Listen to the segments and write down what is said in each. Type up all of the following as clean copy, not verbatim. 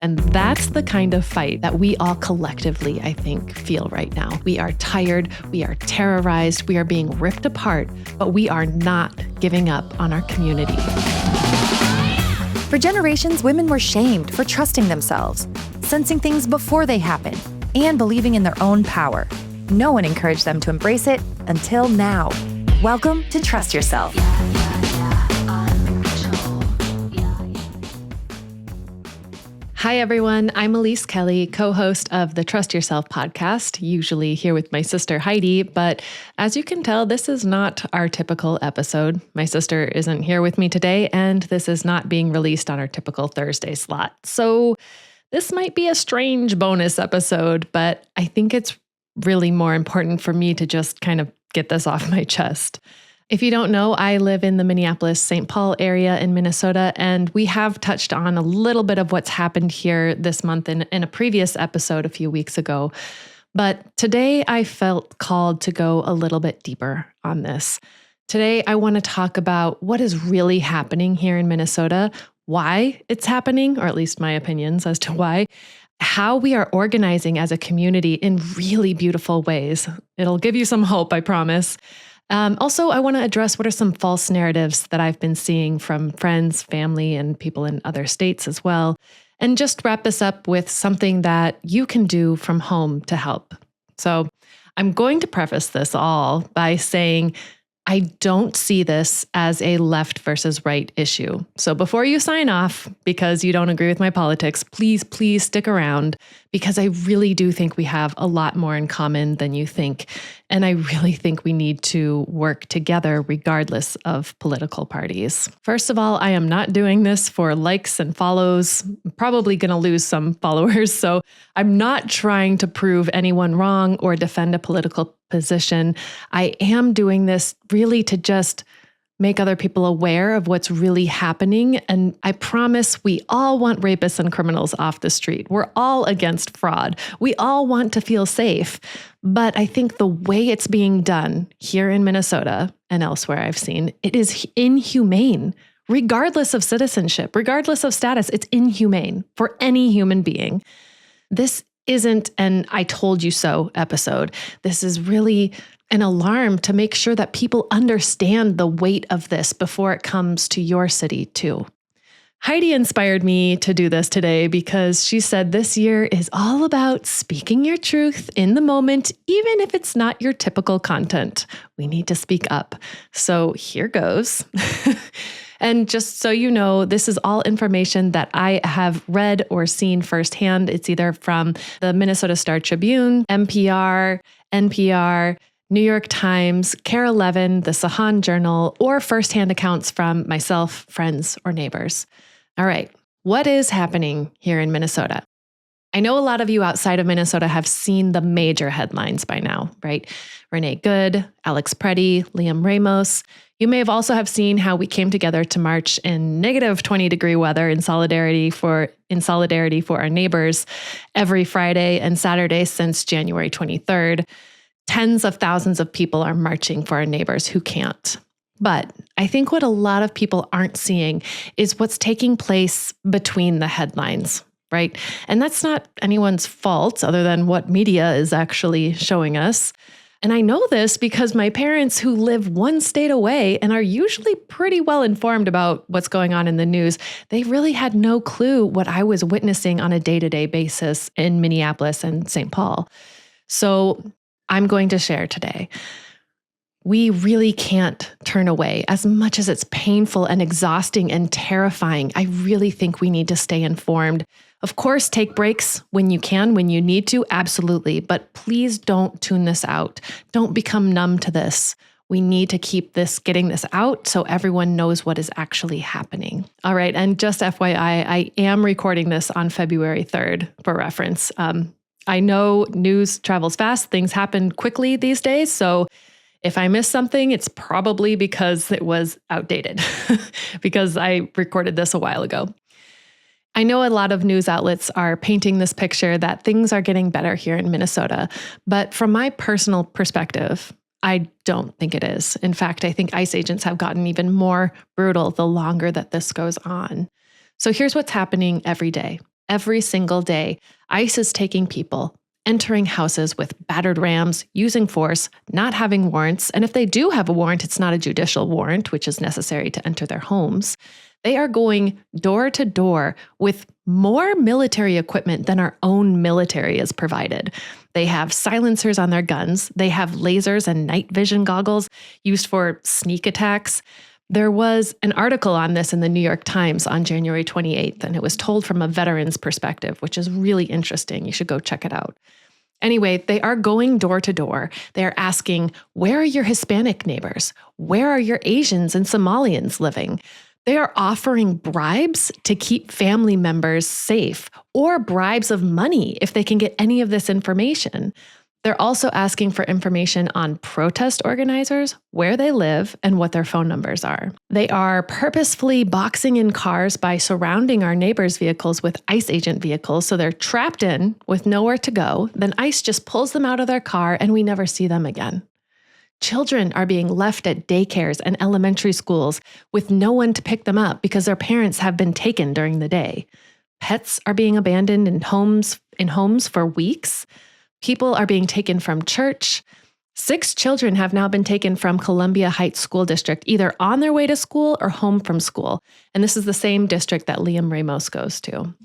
And that's the kind of fight that we all collectively, I think, feel right now. We are tired, we are terrorized, we are being ripped apart, but we are not giving up on our community. For generations, women were shamed for trusting themselves, sensing things before they happen, and believing in their own power. No one encouraged them to embrace it until now. Welcome to Trust Yourself. Hi, everyone. I'm Elise Kelly, co-host of the Trust Yourself podcast, usually here with my sister Heidi. But as you can tell, this is not our typical episode. My sister isn't here with me today, and this is not being released on our typical Thursday slot. So this might be a strange bonus episode, but I think it's really more important for me to just kind of get this off my chest. If you don't know, I live in the Minneapolis, St. Paul area in Minnesota, and we have touched on a little bit of what's happened here this month in a previous episode a few weeks ago. But today I felt called to go a little bit deeper on this. Today I want to talk about what is really happening here in Minnesota, why it's happening, or at least my opinions as to why, how we are organizing as a community in really beautiful ways. It'll give you some hope, I promise. Also, I want to address what are some false narratives that I've been seeing from friends, family, and people in other states as well. And just wrap this up with something that you can do from home to help. So I'm going to preface this all by saying I don't see this as a left versus right issue. So before you sign off because you don't agree with my politics, please stick around because I really do think we have a lot more in common than you think. And I really think we need to work together regardless of political parties. First of all, I am not doing this for likes and follows. I'm probably going to lose some followers. So I'm not trying to prove anyone wrong or defend a political position. I am doing this really to just make other people aware of what's really happening. And I promise we all want rapists and criminals off the street. We're all against fraud. We all want to feel safe. But I think the way it's being done here in Minnesota and elsewhere I've seen, it is inhumane. Regardless of citizenship, regardless of status, it's inhumane for any human being. This isn't an I told you so episode. This is really an alarm to make sure that people understand the weight of this before it comes to your city too. Heidi inspired me to do this today because she said this year is all about speaking your truth in the moment, even if it's not your typical content. We need to speak up. So here goes. And just so you know, this is all information that I have read or seen firsthand. It's either from the Minnesota Star Tribune, NPR, New York Times, KARE 11, the Sahan Journal, or firsthand accounts from myself, friends, or neighbors. All right, what is happening here in Minnesota? I know a lot of you outside of Minnesota have seen the major headlines by now, right? Renee Good, Alex Preddy, Liam Ramos. You may have also have seen how we came together to march in negative 20-degree weather in solidarity for our neighbors every Friday and Saturday since January 23rd. Tens of thousands of people are marching for our neighbors who can't. But I think what a lot of people aren't seeing is what's taking place between the headlines, right? And that's not anyone's fault other than what media is actually showing us. And I know this because my parents who live one state away and are usually pretty well informed about what's going on in the news, they really had no clue what I was witnessing on a day-to-day basis in Minneapolis and St. Paul. So I'm going to share today. We really can't turn away. As much as it's painful and exhausting and terrifying, I really think we need to stay informed. Of course, take breaks when you can, when you need to, absolutely. But please don't tune this out. Don't become numb to this. We need to keep getting this out so everyone knows what is actually happening. All right, and just FYI, I am recording this on February 3rd for reference. I know news travels fast. Things happen quickly these days. So if I missed something, it's probably because it was outdated because I recorded this a while ago. I know a lot of news outlets are painting this picture that things are getting better here in Minnesota, but from my personal perspective, I don't think it is. In fact, I think ICE agents have gotten even more brutal the longer that this goes on. So here's what's happening every day. every single day, ICE is taking people, entering houses with battered rams, using force, not having warrants. And if they do have a warrant, it's not a judicial warrant, which is necessary to enter their homes. They are going door to door with more military equipment than our own military has provided. They have silencers on their guns. They have lasers and night vision goggles used for sneak attacks. There was an article on this in the New York Times on January 28th, and it was told from a veteran's perspective, which is really interesting. You should go check it out. Anyway, they are going door to door. They are asking, where are your Hispanic neighbors? Where are your Asians and Somalians living? They are offering bribes to keep family members safe, or bribes of money if they can get any of this information. They're also asking for information on protest organizers, where they live, and what their phone numbers are. They are purposefully boxing in cars by surrounding our neighbors' vehicles with ICE agent vehicles, so they're trapped in with nowhere to go. Then ICE just pulls them out of their car and we never see them again. Children are being left at daycares and elementary schools with no one to pick them up because their parents have been taken during the day. Pets are being abandoned in homes for weeks. People are being taken from church. 6 children have now been taken from Columbia Heights School District, either on their way to school or home from school. And this is the same district that Liam Ramos goes to.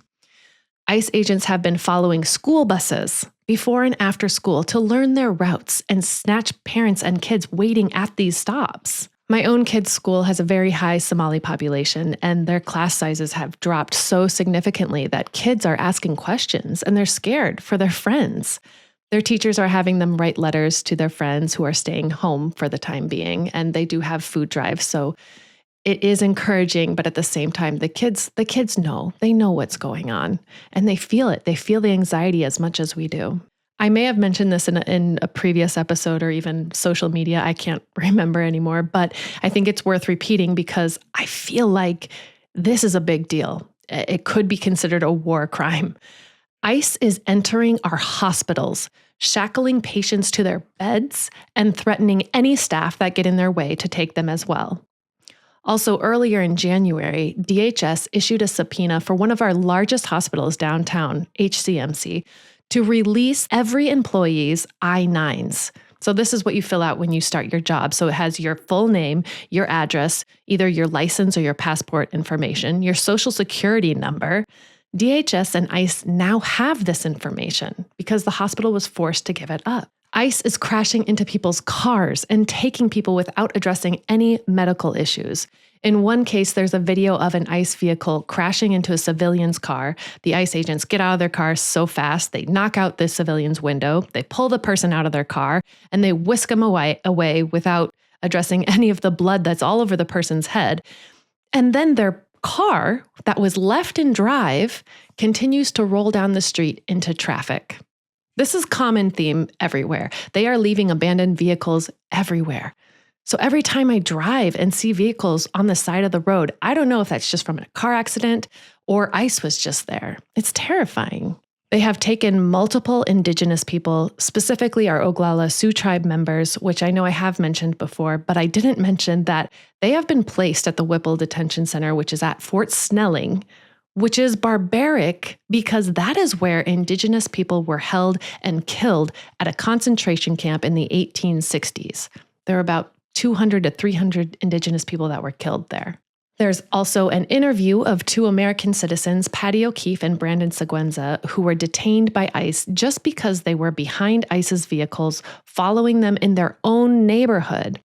ICE agents have been following school buses before and after school to learn their routes and snatch parents and kids waiting at these stops. My own kids' school has a very high Somali population, and their class sizes have dropped so significantly that kids are asking questions and they're scared for their friends. Their teachers are having them write letters to their friends who are staying home for the time being, and they do have food drives, so it is encouraging, but at the same time, the kids know. They know what's going on, and they feel it. They feel the anxiety as much as we do. I may have mentioned this in a previous episode or even social media. I can't remember anymore, but I think it's worth repeating because I feel like this is a big deal. It could be considered a war crime. ICE is entering our hospitals, shackling patients to their beds and threatening any staff that get in their way to take them as well. Also, earlier in January, DHS issued a subpoena for one of our largest hospitals downtown, HCMC, to release every employee's I-9s. So this is what you fill out when you start your job. So it has your full name, your address, either your license or your passport information, your social security number. DHS and ICE now have this information because the hospital was forced to give it up. ICE is crashing into people's cars and taking people without addressing any medical issues. In one case, there's a video of an ICE vehicle crashing into a civilian's car. The ICE agents get out of their car so fast, they knock out the civilian's window, they pull the person out of their car, and they whisk them away without addressing any of the blood that's all over the person's head. And then their car that was left in drive continues to roll down the street into traffic. This is a common theme everywhere. They are leaving abandoned vehicles everywhere. So every time I drive and see vehicles on the side of the road, I don't know if that's just from a car accident or ICE was just there. It's terrifying. They have taken multiple indigenous people, specifically our Oglala Sioux tribe members, which I know I have mentioned before, but I didn't mention that they have been placed at the Whipple Detention Center, which is at Fort Snelling, which is barbaric because that is where indigenous people were held and killed at a concentration camp in the 1860s. There were about 200 to 300 indigenous people that were killed there. There's also an interview of 2 American citizens, Patty O'Keefe and Brandon Seguenza, who were detained by ICE just because they were behind ICE's vehicles, following them in their own neighborhood.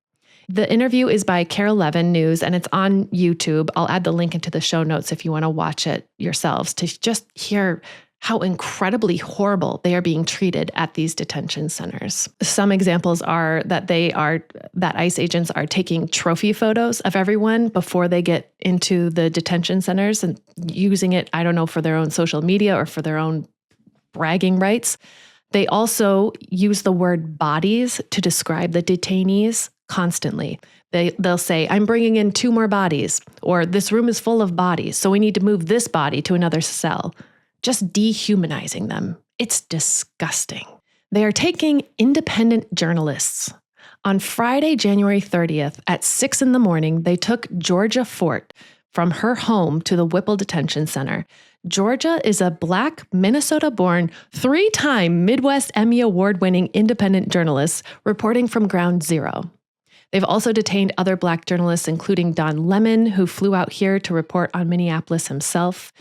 The interview is by Carol Levin News, and it's on YouTube. I'll add the link into the show notes if you want to watch it yourselves to just hear how incredibly horrible they are being treated at these detention centers. Some examples are that ICE agents are taking trophy photos of everyone before they get into the detention centers and using it, I don't know, for their own social media or for their own bragging rights. They also use the word bodies to describe the detainees constantly. They'll say, I'm bringing in 2 more bodies, or this room is full of bodies, so we need to move this body to another cell. Just dehumanizing them. It's disgusting. They are taking independent journalists. On Friday, January 30th at 6 a.m, they took Georgia Fort from her home to the Whipple Detention Center. Georgia is a Black, Minnesota-born, 3-time Midwest Emmy Award-winning independent journalist reporting from Ground Zero. They've also detained other Black journalists, including Don Lemon, who flew out here to report on Minneapolis himself.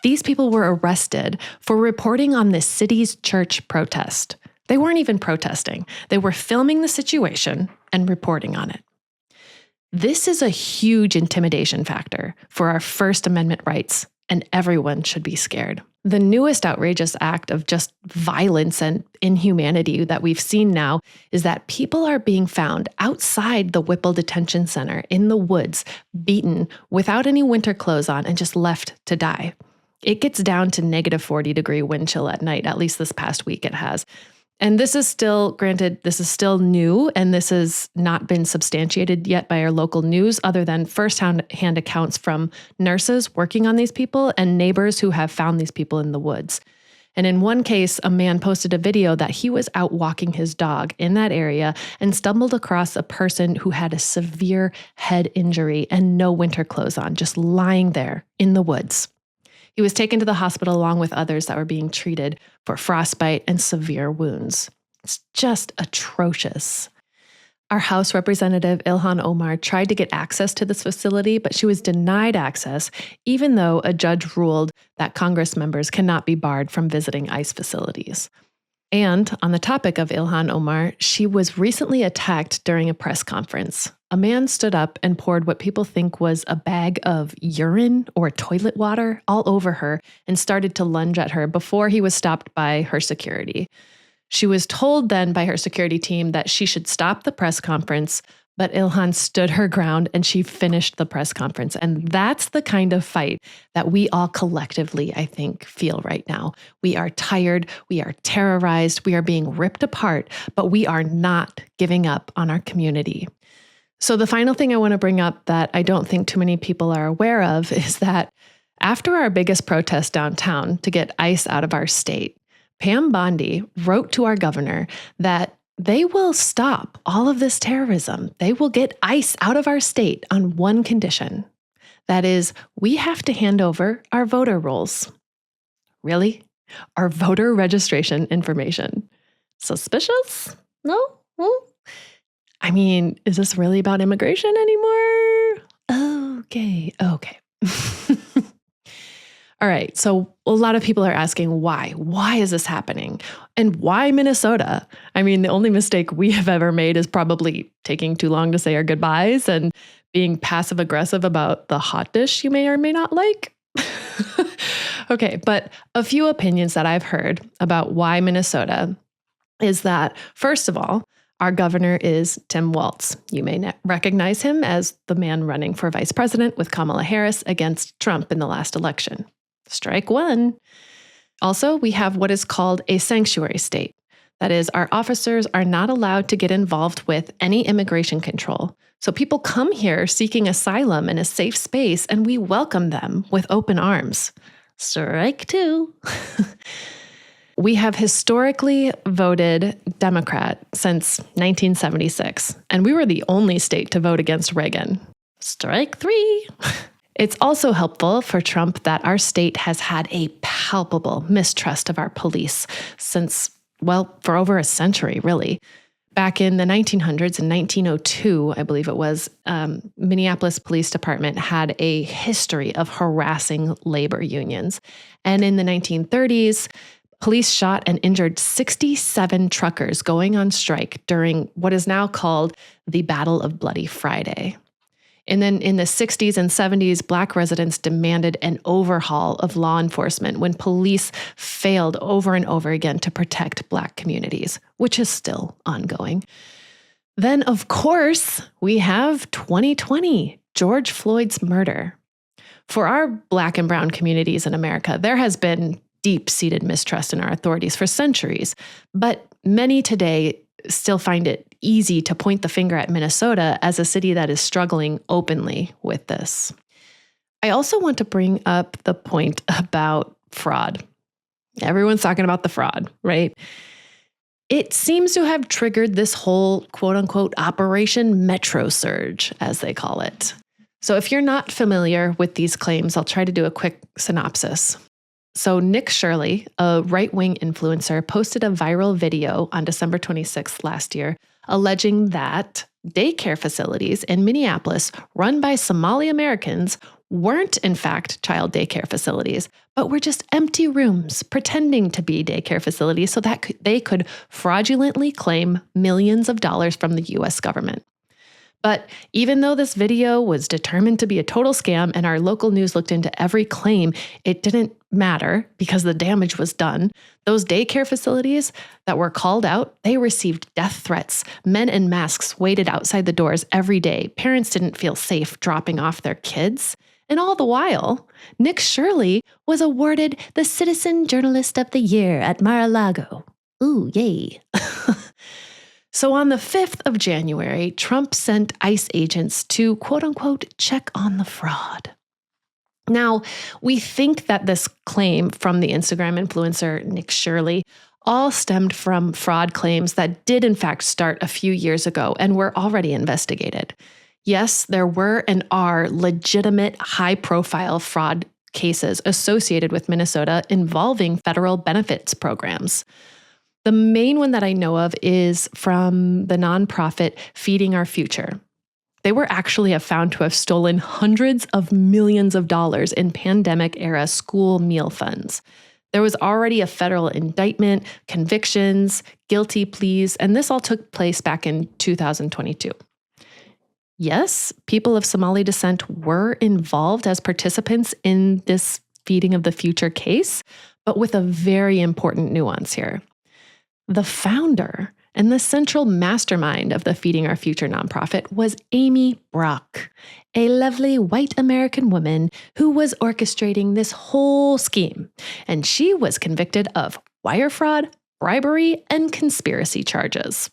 These people were arrested for reporting on the city's church protest. They weren't even protesting. They were filming the situation and reporting on it. This is a huge intimidation factor for our First Amendment rights, and everyone should be scared. The newest outrageous act of just violence and inhumanity that we've seen now is that people are being found outside the Whipple Detention Center in the woods, beaten without any winter clothes on and just left to die. It gets down to negative 40-degree wind chill at night, at least this past week it has. And this is still, granted, this is still new, and this has not been substantiated yet by our local news, other than first-hand accounts from nurses working on these people and neighbors who have found these people in the woods. And in one case, a man posted a video that he was out walking his dog in that area and stumbled across a person who had a severe head injury and no winter clothes on, just lying there in the woods. He was taken to the hospital along with others that were being treated for frostbite and severe wounds. It's just atrocious. Our House Representative Ilhan Omar tried to get access to this facility, but she was denied access, even though a judge ruled that Congress members cannot be barred from visiting ICE facilities. And on the topic of Ilhan Omar, she was recently attacked during a press conference. A man stood up and poured what people think was a bag of urine or toilet water all over her and started to lunge at her before he was stopped by her security. She was told then by her security team that she should stop the press conference, but Ilhan stood her ground and she finished the press conference. And that's the kind of fight that we all collectively, I think, feel right now. We are tired, we are terrorized, we are being ripped apart, but we are not giving up on our community. So the final thing I want to bring up that I don't think too many people are aware of is that after our biggest protest downtown to get ICE out of our state, Pam Bondi wrote to our governor that they will stop all of this terrorism. They will get ICE out of our state on one condition. That is, we have to hand over our voter rolls. Really? Our voter registration information. Suspicious? No? I mean, is this really about immigration anymore? Okay. All right, so a lot of people are asking why. Why is this happening? And why Minnesota? I mean, the only mistake we have ever made is probably taking too long to say our goodbyes and being passive aggressive about the hot dish you may or may not like. Okay, but a few opinions that I've heard about why Minnesota is that, first of all, our governor is Tim Walz. You may recognize him as the man running for vice president with Kamala Harris against Trump in the last election. Strike one. Also, we have what is called a sanctuary state. That is, our officers are not allowed to get involved with any immigration control. So people come here seeking asylum in a safe space, and we welcome them with open arms. Strike two. We have historically voted Democrat since 1976, and we were the only state to vote against Reagan. Strike three. It's also helpful for Trump that our state has had a palpable mistrust of our police since, well, for over a century, really. Back in the 1900s, in 1902, I believe it was, Minneapolis Police Department had a history of harassing labor unions. And in the 1930s, police shot and injured 67 truckers going on strike during what is now called the Battle of Bloody Friday. And then in the 60s and 70s, Black residents demanded an overhaul of law enforcement when police failed over and over again to protect Black communities, which is still ongoing. Then, of course, we have 2020, George Floyd's murder. For our Black and brown communities in America, there has been deep-seated mistrust in our authorities for centuries, but many today still find it easy to point the finger at Minnesota as a city that is struggling openly with this. I also want to bring up the point about fraud. Everyone's talking about the fraud, right? It seems to have triggered this whole quote-unquote Operation Metro Surge, as they call it. So if you're not familiar with these claims, I'll try to do a quick synopsis. So Nick Shirley, a right-wing influencer, posted a viral video on December 26th last year, alleging that daycare facilities in Minneapolis run by Somali Americans weren't in fact child daycare facilities, but were just empty rooms pretending to be daycare facilities so that they could fraudulently claim millions of dollars from the US government. But even though this video was determined to be a total scam and our local news looked into every claim, it didn't matter because the damage was done. Those daycare facilities that were called out, they received death threats. Men in masks waited outside the doors every day. Parents didn't feel safe dropping off their kids. And all the while, Nick Shirley was awarded the Citizen Journalist of the Year at Mar-a-Lago. Ooh, yay. So on the 5th of January, Trump sent ICE agents to, quote unquote, check on the fraud. Now, we think that this claim from the Instagram influencer Nick Shirley all stemmed from fraud claims that did in fact start a few years ago and were already investigated. Yes, there were and are legitimate high-profile fraud cases associated with Minnesota involving federal benefits programs. The main one that I know of is from the nonprofit Feeding Our Future. They were actually found to have stolen hundreds of millions of dollars in pandemic-era school meal funds. There was already a federal indictment, convictions, guilty pleas, and this all took place back in 2022. Yes, people of Somali descent were involved as participants in this Feeding of the Future case, but with a very important nuance here. The founder and the central mastermind of the Feeding Our Future nonprofit was Amy Brock, a lovely white American woman who was orchestrating this whole scheme. And she was convicted of wire fraud, bribery, and conspiracy charges.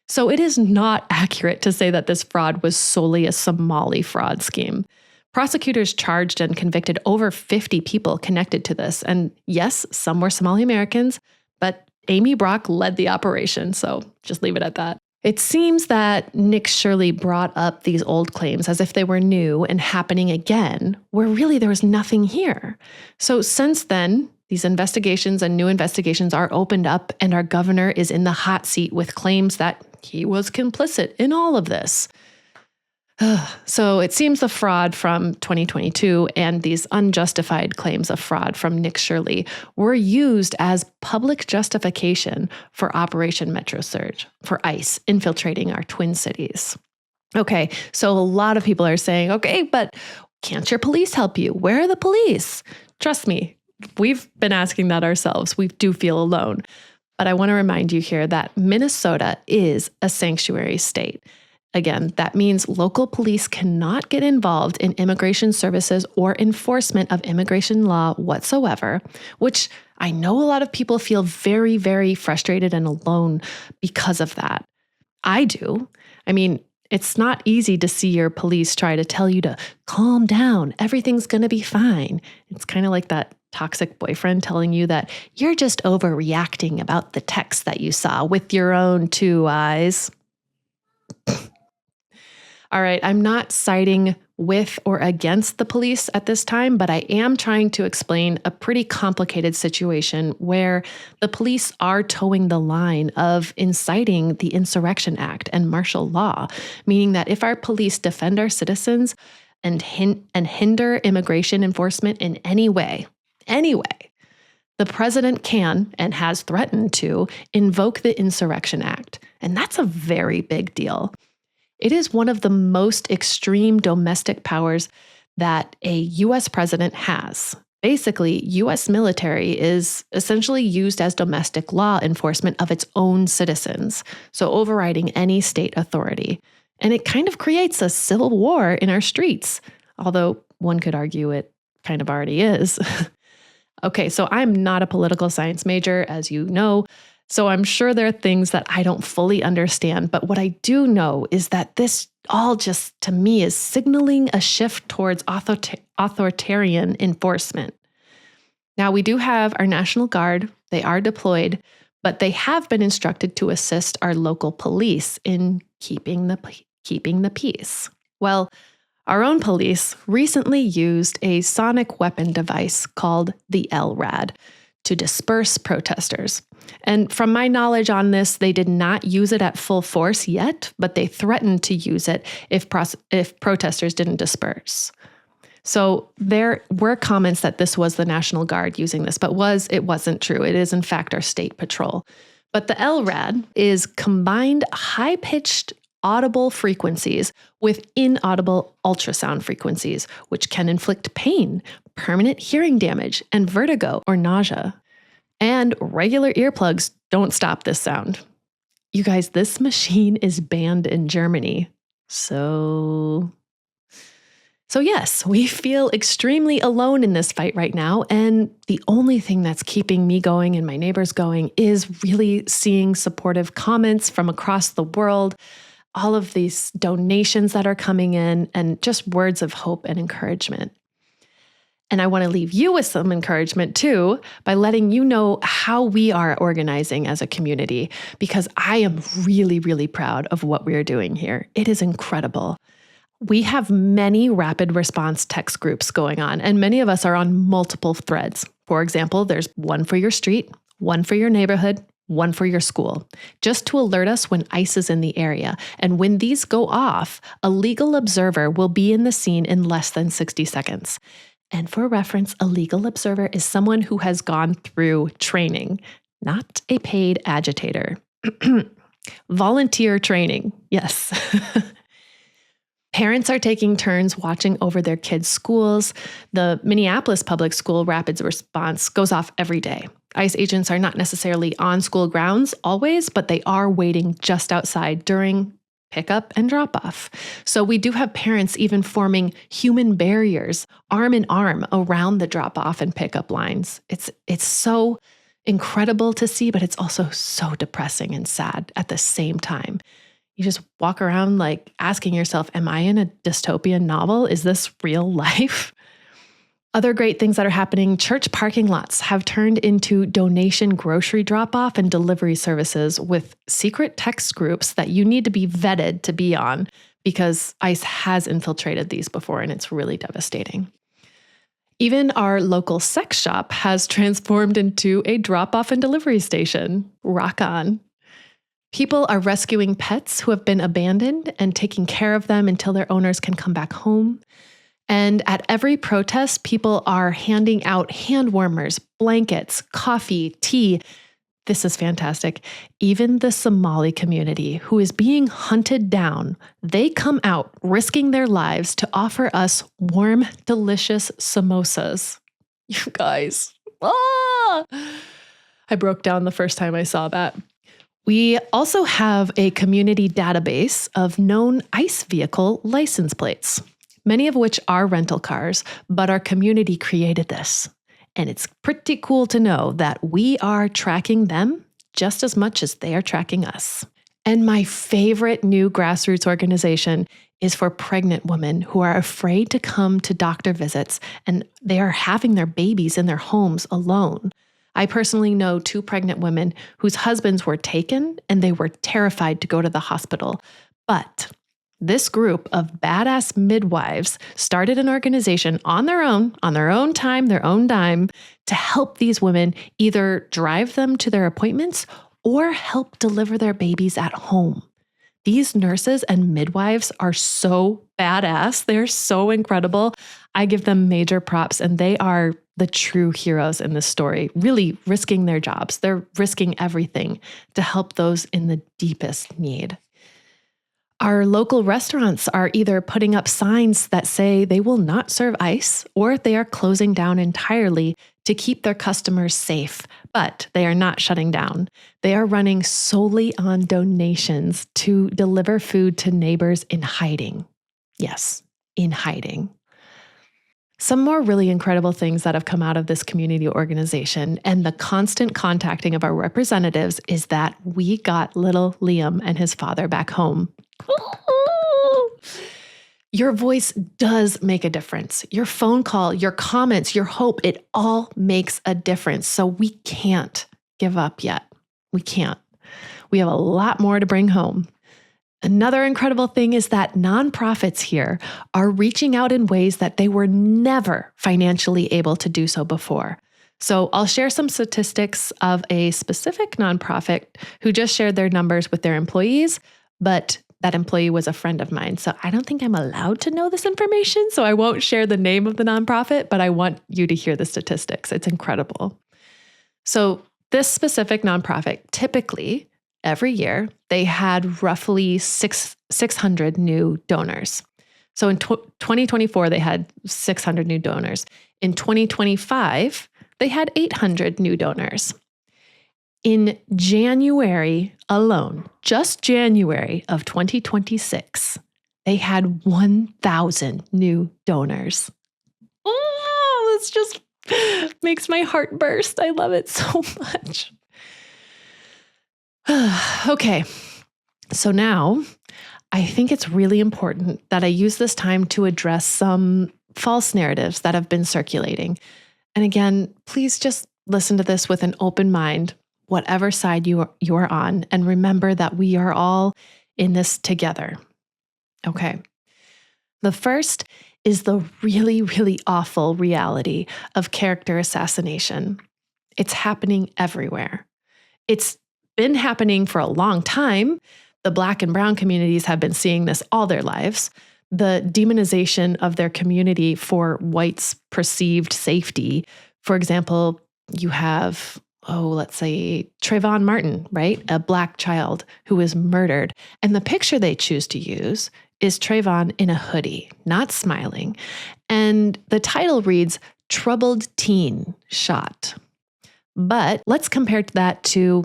So it is not accurate to say that this fraud was solely a Somali fraud scheme. Prosecutors charged and convicted over 50 people connected to this. And yes, some were Somali Americans, but Amy Brock led the operation, so just leave it at that. It seems that Nick Shirley brought up these old claims as if they were new and happening again, where really there was nothing here. So since then, these investigations and new investigations are opened up, and our governor is in the hot seat with claims that he was complicit in all of this. So it seems the fraud from 2022 and these unjustified claims of fraud from Nick Shirley were used as public justification for Operation Metro Surge, for ICE infiltrating our twin cities. Okay, so a lot of people are saying, okay, but can't your police help you? Where are the police? Trust me, we've been asking that ourselves. We do feel alone. But I want to remind you here that Minnesota is a sanctuary state. Again, that means local police cannot get involved in immigration services or enforcement of immigration law whatsoever, which I know a lot of people feel very, very frustrated and alone because of that. I do. I mean, it's not easy to see your police try to tell you to calm down, everything's going to be fine. It's kind of like that toxic boyfriend telling you that you're just overreacting about the text that you saw with your own two eyes. All right, I'm not siding with or against the police at this time, but I am trying to explain a pretty complicated situation where the police are towing the line of inciting the Insurrection Act and martial law, meaning that if our police defend our citizens and hinder immigration enforcement in any way, the president can and has threatened to invoke the Insurrection Act. And that's a very big deal. It is one of the most extreme domestic powers that a U.S. president has. Basically, U.S. military is essentially used as domestic law enforcement of its own citizens, so overriding any state authority. And it kind of creates a civil war in our streets, although one could argue it kind of already is. Okay, so I'm not a political science major, as you know, so I'm sure there are things that I don't fully understand, but what I do know is that this all just, to me, is signaling a shift towards authoritarian enforcement. Now, we do have our National Guard. They are deployed, but they have been instructed to assist our local police in keeping the peace. Well, Our own police recently used a sonic weapon device called the LRAD to disperse protesters. And from my knowledge on this, they did not use it at full force yet, but they threatened to use it if protesters didn't disperse. So there were comments that this was the National Guard using this, but it wasn't true. It is in fact our state patrol. But the LRAD is combined high-pitched audible frequencies with inaudible ultrasound frequencies, which can inflict pain, permanent hearing damage, and vertigo or nausea. And regular earplugs don't stop this sound. You guys, this machine is banned in Germany. So yes, we feel extremely alone in this fight right now. And the only thing that's keeping me going and my neighbors going is really seeing supportive comments from across the world, all of these donations that are coming in, and just words of hope and encouragement. And I want to leave you with some encouragement too by letting you know how we are organizing as a community, because I am really, really proud of what we are doing here. It is incredible. We have many rapid response text groups going on, and many of us are on multiple threads. For example, there's one for your street, one for your neighborhood, one for your school, just to alert us when ICE is in the area. And when these go off, a legal observer will be in the scene in less than 60 seconds. And for reference, a legal observer is someone who has gone through training, not a paid agitator. Volunteer training, yes. Parents are taking turns watching over their kids' schools. The Minneapolis public school rapid response goes off every day. ICE agents are not necessarily on school grounds always, but they are waiting just outside during pickup and drop off. So we do have parents even forming human barriers, arm in arm, around the drop off and pickup lines. It's so incredible to see, but it's also so depressing and sad at the same time. You just walk around like asking yourself, am I in a dystopian novel? Is this real life? Other great things that are happening, church parking lots have turned into donation grocery drop-off and delivery services with secret text groups that you need to be vetted to be on, because ICE has infiltrated these before and it's really devastating. Even our local sex shop has transformed into a drop-off and delivery station. Rock on. People are rescuing pets who have been abandoned and taking care of them until their owners can come back home. And at every protest, people are handing out hand warmers, blankets, coffee, tea. This is fantastic. Even the Somali community, who is being hunted down, they come out risking their lives to offer us warm, delicious samosas. You guys, I broke down the first time I saw that. We also have a community database of known ICE vehicle license plates, many of which are rental cars, but our community created this. And it's pretty cool to know that we are tracking them just as much as they are tracking us. And my favorite new grassroots organization is for pregnant women who are afraid to come to doctor visits, and they are having their babies in their homes alone. I personally know 2 pregnant women whose husbands were taken and they were terrified to go to the hospital. But this group of badass midwives started an organization on their own time, their own dime, to help these women either drive them to their appointments or help deliver their babies at home. These nurses and midwives are so badass. They're so incredible. I give them major props, and they are the true heroes in this story, really risking their jobs. They're risking everything to help those in the deepest need. Our local restaurants are either putting up signs that say they will not serve ICE, or they are closing down entirely to keep their customers safe, but they are not shutting down. They are running solely on donations to deliver food to neighbors in hiding. Yes, in hiding. Some more really incredible things that have come out of this community organization and the constant contacting of our representatives is that we got little Liam and his father back home. Your voice does make a difference. Your phone call, your comments, your hope, it all makes a difference. So we can't give up yet. We can't. We have a lot more to bring home. Another incredible thing is that nonprofits here are reaching out in ways that they were never financially able to do so before. So I'll share some statistics of a specific nonprofit who just shared their numbers with their employees, but that employee was a friend of mine. So I don't think I'm allowed to know this information, so I won't share the name of the nonprofit, but I want you to hear the statistics. It's incredible. So this specific nonprofit, typically every year, they had roughly 600 new donors. So in 2024, they had 600 new donors. In 2025, they had 800 new donors. In January alone, just January of 2026, they had 1,000 new donors. Oh, this just makes my heart burst. I love it so much. Okay, so now I think it's really important that I use this time to address some false narratives that have been circulating. And again, please just listen to this with an open mind, whatever side you are on, and remember that we are all in this together. Okay. The first is the really, really awful reality of character assassination. It's happening everywhere. It's been happening for a long time. The Black and Brown communities have been seeing this all their lives. The demonization of their community for whites' perceived safety. For example, you have, let's say Trayvon Martin, right? A Black child who was murdered. And the picture they choose to use is Trayvon in a hoodie, not smiling. And the title reads, "Troubled Teen Shot." But let's compare that to,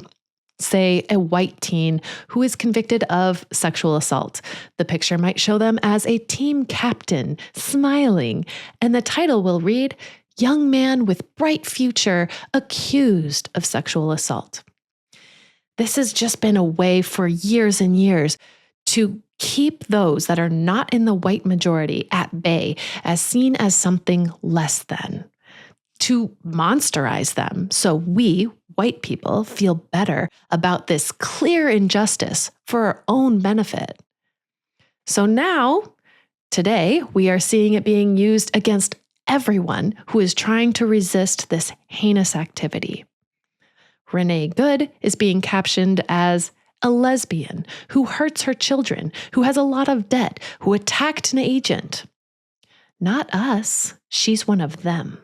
say, a white teen who is convicted of sexual assault. The picture might show them as a team captain, smiling, and the title will read, "Young man with bright future accused of sexual assault." This has just been a way for years and years to keep those that are not in the white majority at bay as seen as something less than, to monsterize them so we, white people, feel better about this clear injustice for our own benefit. So now, today, we are seeing it being used against everyone who is trying to resist this heinous activity. Renee Good is being captioned as a lesbian who hurts her children, who has a lot of debt, who attacked an agent. Not us, she's one of them.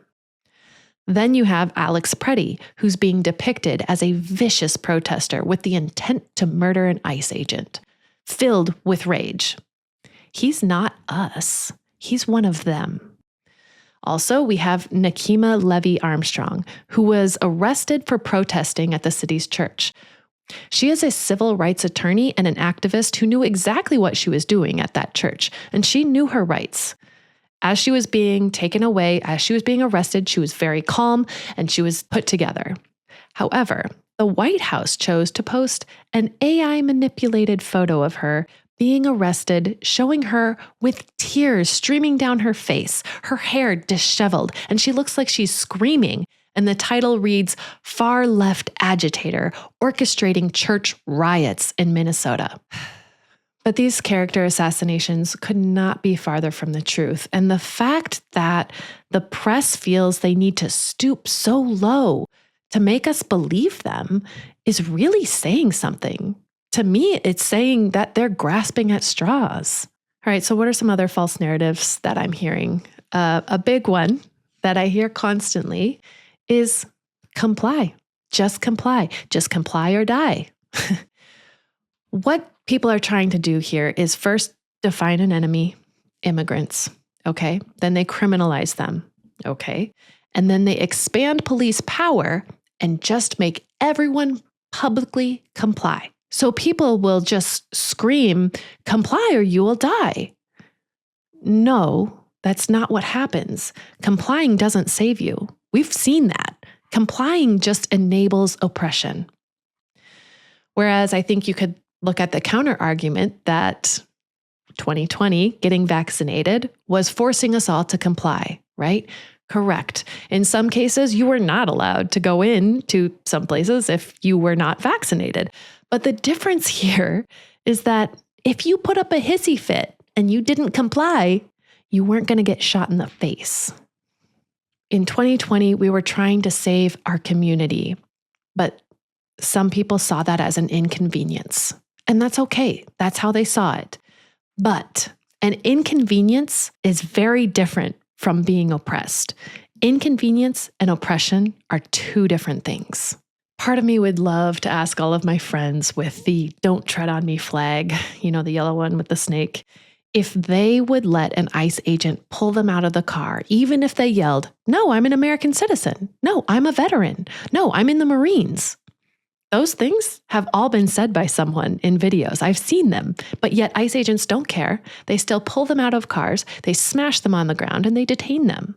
Then you have Alex Preddy, who's being depicted as a vicious protester with the intent to murder an ICE agent, filled with rage. He's not us, he's one of them. Also, we have Nakima Levy Armstrong, who was arrested for protesting at the city's church. She is a civil rights attorney and an activist who knew exactly what she was doing at that church, and she knew her rights. As she was being taken away, as she was being arrested, she was very calm and she was put together. However, the White House chose to post an AI-manipulated photo of her being arrested, showing her with tears streaming down her face, her hair disheveled, and she looks like she's screaming. And the title reads, "Far Left Agitator Orchestrating Church Riots in Minnesota." But these character assassinations could not be farther from the truth. And the fact that the press feels they need to stoop so low to make us believe them is really saying something. To me, it's saying that they're grasping at straws. All right, so what are some other false narratives that I'm hearing? A big one that I hear constantly is comply. Just comply. Just comply or die. What people are trying to do here is first define an enemy, immigrants, okay? Then they criminalize them, okay? And then they expand police power and just make everyone publicly comply. So people will just scream, "Comply or you will die." No, that's not what happens. Complying doesn't save you. We've seen that. Complying just enables oppression. Whereas I think you could look at the counter argument that 2020, getting vaccinated, was forcing us all to comply, right? Correct. In some cases, you were not allowed to go in to some places if you were not vaccinated. But the difference here is that if you put up a hissy fit and you didn't comply, you weren't going to get shot in the face. In 2020, we were trying to save our community, but some people saw that as an inconvenience. And that's okay. That's how they saw it. But an inconvenience is very different from being oppressed. Inconvenience and oppression are two different things. Part of me would love to ask all of my friends with the "don't tread on me" flag, the yellow one with the snake, if they would let an ICE agent pull them out of the car, even if they yelled, "No, I'm an American citizen. No, I'm a veteran. No, I'm in the Marines." Those things have all been said by someone in videos. I've seen them, but yet ICE agents don't care. They still pull them out of cars, they smash them on the ground, and they detain them.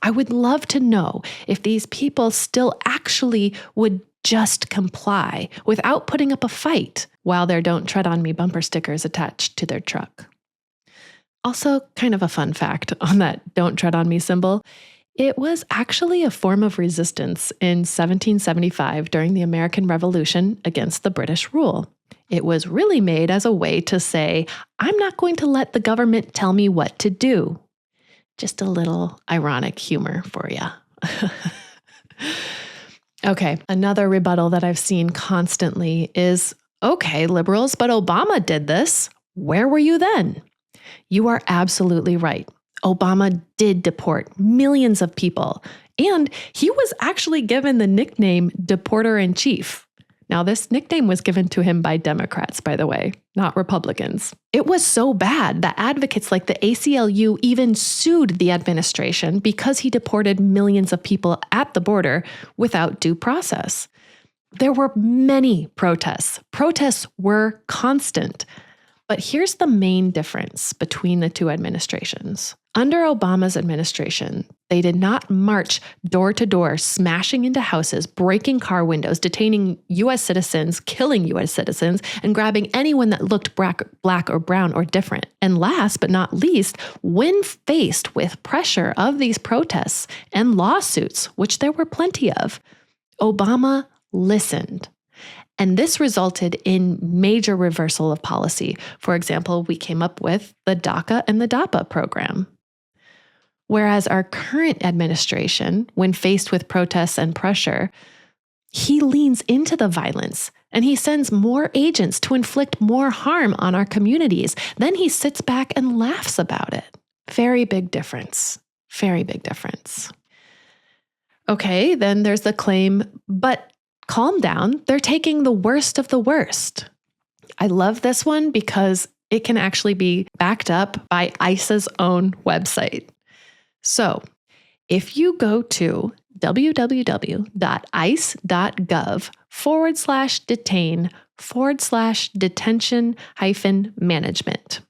I would love to know if these people still actually would just comply without putting up a fight while their "don't tread on me" bumper sticker is attached to their truck. Also, kind of a fun fact on that "don't tread on me" symbol. It was actually a form of resistance in 1775 during the American Revolution against the British rule. It was really made as a way to say, "I'm not going to let the government tell me what to do." Just a little ironic humor for you. Okay, another rebuttal that I've seen constantly is, "Okay, liberals, but Obama did this. Where were you then?" You are absolutely right. Obama did deport millions of people, and he was actually given the nickname Deporter-in-Chief. Now, this nickname was given to him by Democrats, by the way, not Republicans. It was so bad that advocates like the ACLU even sued the administration because he deported millions of people at the border without due process. There were many protests. Protests were constant. But here's the main difference between the two administrations. Under Obama's administration, they did not march door to door, smashing into houses, breaking car windows, detaining U.S. citizens, killing U.S. citizens, and grabbing anyone that looked black or brown or different. And last but not least, when faced with pressure of these protests and lawsuits, which there were plenty of, Obama listened. And this resulted in major reversal of policy. For example, we came up with the DACA and the DAPA program. Whereas our current administration, when faced with protests and pressure, he leans into the violence and he sends more agents to inflict more harm on our communities. Then he sits back and laughs about it. Very big difference. Very big difference. Okay, then there's the claim, but calm down, they're taking the worst of the worst. I love this one because it can actually be backed up by ICE's own website. So if you go to www.ice.gov/detain/detention-management,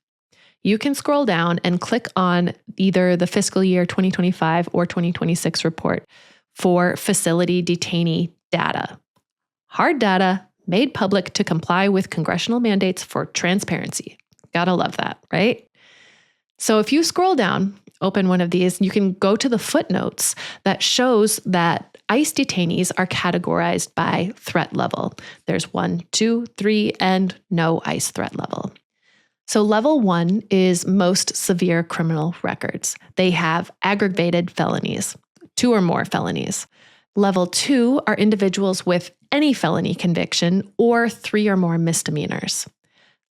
you can scroll down and click on either the fiscal year 2025 or 2026 report for facility detainee data. Hard data made public to comply with congressional mandates for transparency. Gotta love that, right? So if you scroll down, open one of these, you can go to the footnotes that shows that ICE detainees are categorized by threat level. There's 1, 2, 3, and no ICE threat level. So level 1 is most severe criminal records. They have aggravated felonies, 2 or more felonies. Level 2 are individuals with any felony conviction or 3 or more misdemeanors.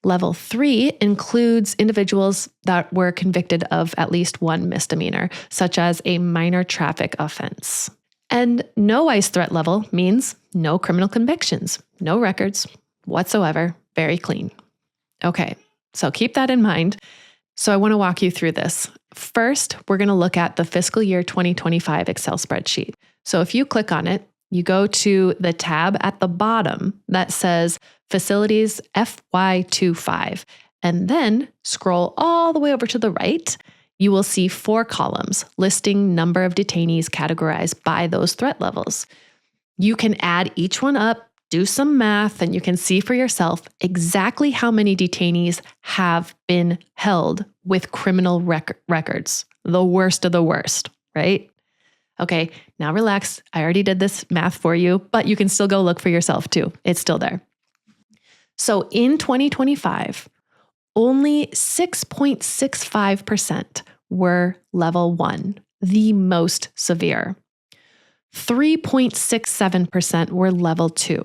Level 3 includes individuals that were convicted of at least 1 misdemeanor, such as a minor traffic offense. And no ICE threat level means no criminal convictions, no records whatsoever, very clean. Okay, so keep that in mind. So I want to walk you through this. First, we're going to look at the fiscal year 2025 Excel spreadsheet. So if you click on it, you go to the tab at the bottom that says Facilities FY25, and then scroll all the way over to the right. You will see 4 columns listing number of detainees categorized by those threat levels. You can add each one up, do some math, and you can see for yourself exactly how many detainees have been held with criminal records, the worst of the worst, right? Okay, now relax. I already did this math for you, but you can still go look for yourself too. It's still there. So in 2025, only 6.65% were level 1, the most severe. 3.67% were level 2,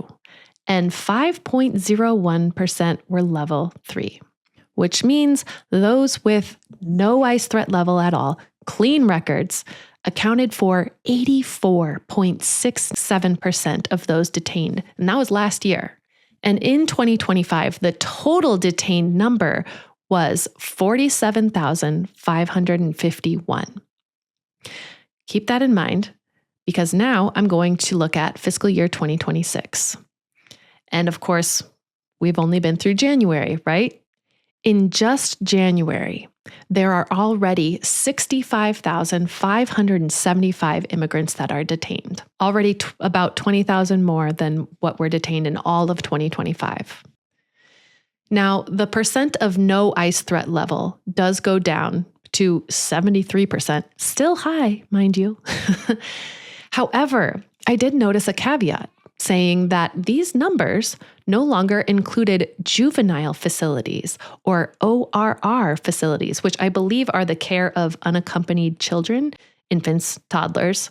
and 5.01% were level 3, which means those with no ICE threat level at all, clean records, accounted for 84.67% of those detained. And that was last year. And in 2025, the total detained number was 47,551. Keep that in mind, because now I'm going to look at fiscal year 2026. And of course, we've only been through January, right? In just January, there are already 65,575 immigrants that are detained, already about 20,000 more than what were detained in all of 2025. Now, the percent of no ICE threat level does go down to 73%, still high, mind you. However, I did notice a caveat saying that these numbers no longer included juvenile facilities or ORR facilities, which I believe are the care of unaccompanied children, infants, toddlers.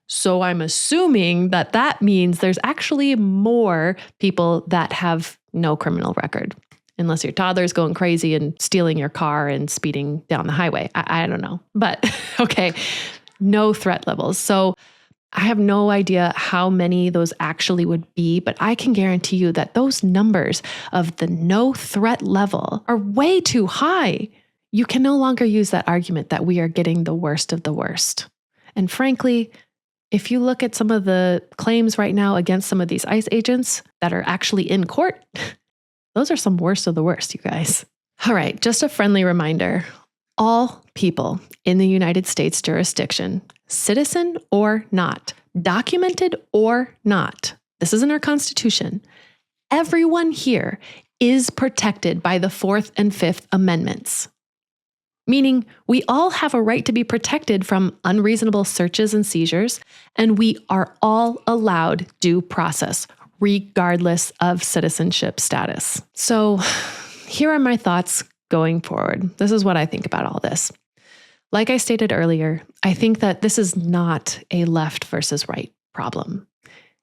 So I'm assuming that that means there's actually more people that have no criminal record, unless your toddler's going crazy and stealing your car and speeding down the highway. I don't know, but okay, no threat levels. So I have no idea how many those actually would be, but I can guarantee you that those numbers of the no threat level are way too high. You can no longer use that argument that we are getting the worst of the worst. And frankly, if you look at some of the claims right now against some of these ICE agents that are actually in court, those are some worst of the worst, you guys. All right, just a friendly reminder. All people in the United States jurisdiction, citizen or not, documented or not, this is in our Constitution, everyone here is protected by the 4th and 5th Amendments. Meaning we all have a right to be protected from unreasonable searches and seizures, and we are all allowed due process, regardless of citizenship status. So here are my thoughts going forward. This is what I think about all this. Like I stated earlier, I think that this is not a left versus right problem.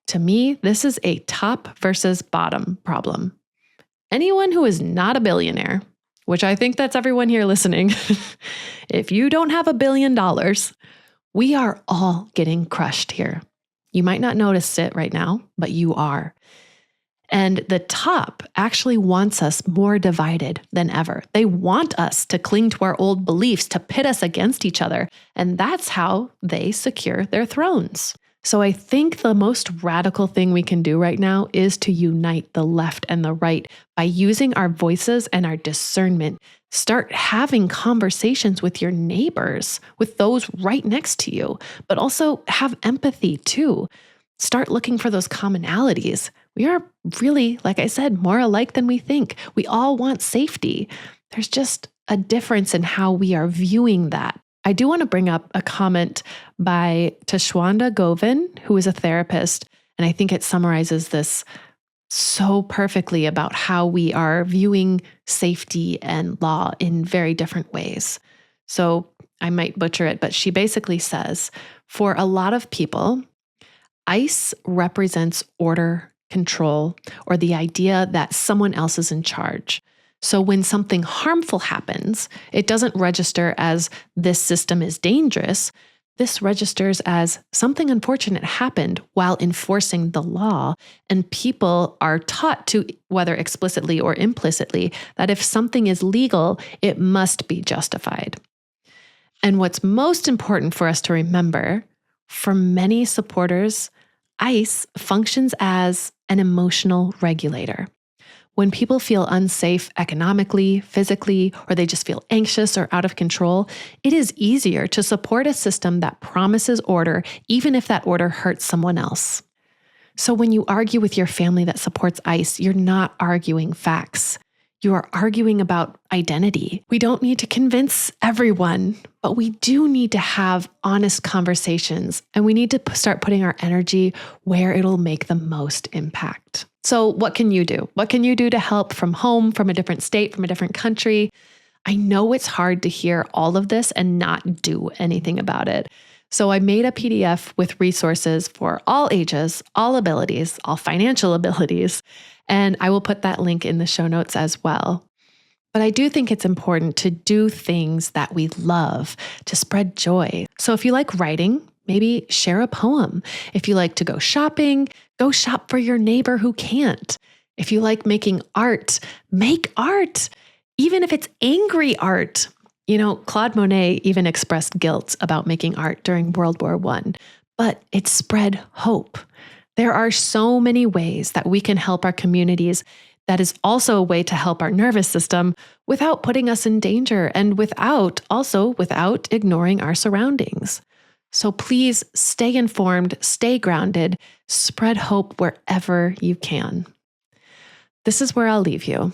To me, this is a top versus bottom problem. Anyone who is not a billionaire, which I think that's everyone here listening, if you don't have $1 billion, we are all getting crushed here. You might not notice it right now, but you are. And the top actually wants us more divided than ever. They want us to cling to our old beliefs, to pit us against each other. And that's how they secure their thrones. So I think the most radical thing we can do right now is to unite the left and the right by using our voices and our discernment. Start having conversations with your neighbors, with those right next to you, but also have empathy too. Start looking for those commonalities. We are really, like I said, more alike than we think. We all want safety. There's just a difference in how we are viewing that. I do want to bring up a comment by Tashwanda Govin, who is a therapist, and I think it summarizes this so perfectly about how we are viewing safety and law in very different ways. So I might butcher it, but she basically says, for a lot of people, ICE represents order, control, or the idea that someone else is in charge. So when something harmful happens, it doesn't register as this system is dangerous. This registers as something unfortunate happened while enforcing the law. And people are taught to, whether explicitly or implicitly, that if something is legal, it must be justified. And what's most important for us to remember, for many supporters, ICE functions as an emotional regulator. When people feel unsafe economically, physically, or they just feel anxious or out of control, it is easier to support a system that promises order, even if that order hurts someone else. So when you argue with your family that supports ICE, you're not arguing facts. You are arguing about identity. We don't need to convince everyone, but we do need to have honest conversations, and we need to start putting our energy where it'll make the most impact. So what can you do? What can you do to help from home, from a different state, from a different country? I know it's hard to hear all of this and not do anything about it. So I made a PDF with resources for all ages, all abilities, all financial abilities, and I will put that link in the show notes as well. But I do think it's important to do things that we love to spread joy. So if you like writing, maybe share a poem. If you like to go shopping, go shop for your neighbor who can't. If you like making art, make art, even if it's angry art. You know, Claude Monet even expressed guilt about making art during World War I, but it spread hope. There are so many ways that we can help our communities. That is also a way to help our nervous system without putting us in danger and without ignoring our surroundings. So please stay informed, stay grounded, spread hope wherever you can. This is where I'll leave you,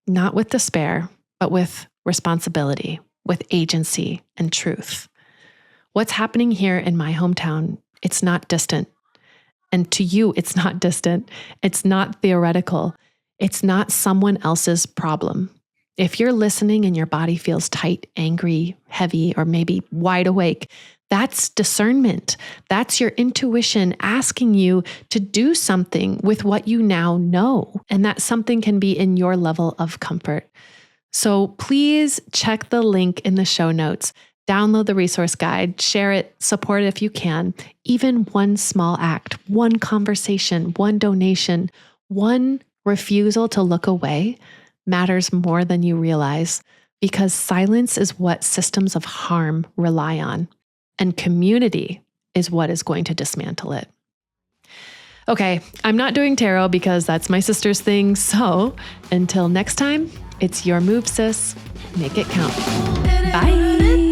not with despair, but with responsibility, with agency and truth. What's happening here in my hometown, it's not distant. And to you, it's not distant. It's not theoretical. It's not someone else's problem. If you're listening and your body feels tight, angry, heavy, or maybe wide awake, that's discernment. That's your intuition asking you to do something with what you now know. And that something can be in your level of comfort. So please check the link in the show notes, download the resource guide, share it, support it if you can. Even one small act, one conversation, one donation, one refusal to look away matters more than you realize, because silence is what systems of harm rely on, and community is what is going to dismantle it. Okay, I'm not doing tarot because that's my sister's thing, so until next time, it's your move, sis. Make it count. Bye.